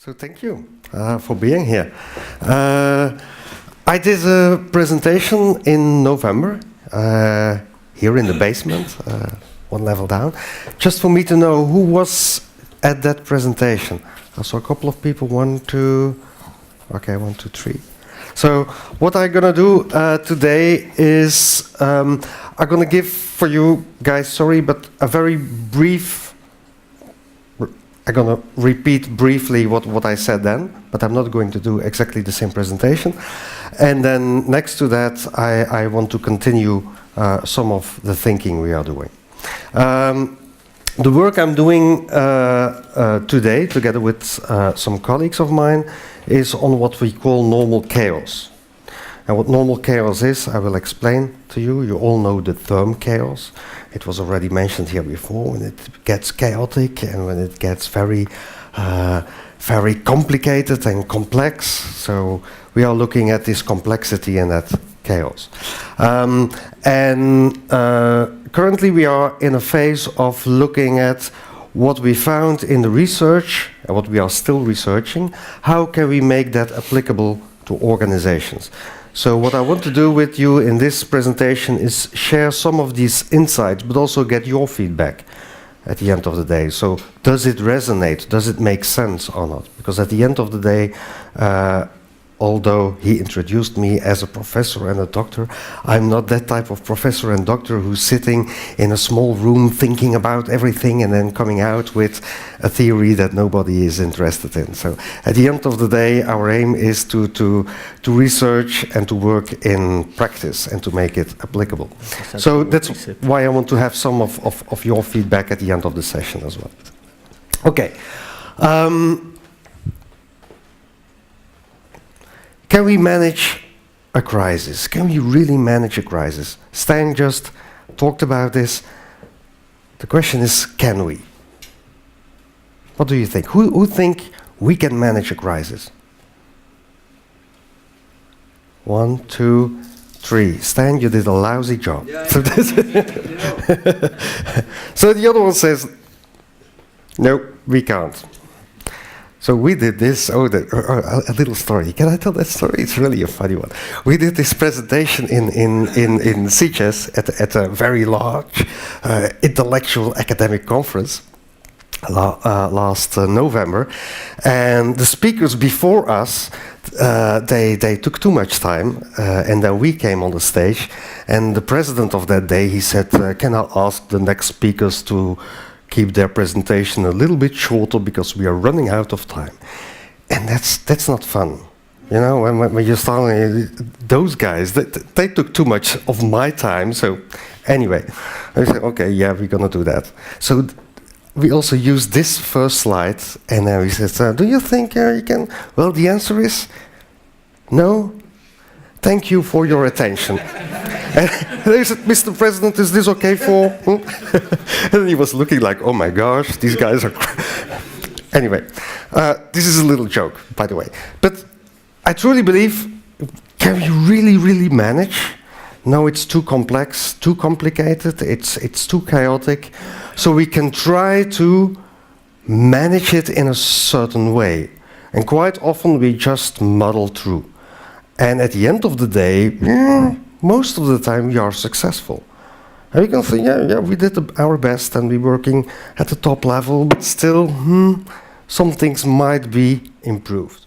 So thank you for being here. I did a presentation in November here in the basement, one level down, just for me to know who was at that presentation. I saw a couple of people, 1, 2, 3. So what I'm gonna do today is I'm gonna give for you guys, sorry, but a very brief. I'm going to repeat briefly what I said then, but I'm not going to do exactly the same presentation. And then next to that, I want to continue some of the thinking we are doing. The work I'm doing today, together with some colleagues of mine, is on what we call normal chaos. And what normal chaos is, I will explain to you. You all know the term chaos. It was already mentioned here before, when it gets chaotic and when it gets very complicated and complex. So we are looking at this complexity and that chaos. Currently we are in a phase of looking at what we found in the research and what we are still researching. How can we make that applicable to organizations? So what I want to do with you in this presentation is share some of these insights, but also get your feedback at the end of the day. So does it resonate? Does it make sense or not? Because at the end of the day, although he introduced me as a professor and a doctor, I'm not that type of professor and doctor who's sitting in a small room thinking about everything and then coming out with a theory that nobody is interested in. So at the end of the day, our aim is to research and to work in practice and to make it applicable. So that's why I want to have some of your feedback at the end of the session as well. Okay. Can we manage a crisis? Can we really manage a crisis? Stijn just talked about this. The question is, can we? What do you think? Who think we can manage a crisis? 1, 2, 3. Stijn, you did a lousy job. Yeah, so the other one says, no, we can't. So we did this, a little story. Can I tell that story? It's really a funny one. We did this presentation in Sitges at a very large intellectual academic conference last November. And the speakers before us, they took too much time, and then we came on the stage. And the president of that day, he said, can I ask the next speakers to keep their presentation a little bit shorter because we are running out of time. And that's not fun. You know, when you're starting, those guys, they took too much of my time. So anyway, I said, okay, yeah, we're going to do that. So we also used this first slide, and then we said, do you think you can? Well, the answer is no. Thank you for your attention. And they said, Mr. President, is this okay for? And he was looking like, oh my gosh, these guys are. Anyway, this is a little joke, by the way. But I truly believe, can we really manage? No, it's too complex, too complicated, it's too chaotic. So we can try to manage it in a certain way. And quite often we just muddle through. And at the end of the day, most of the time we are successful. And we can think, yeah, we did our best and we're working at the top level, but still, some things might be improved.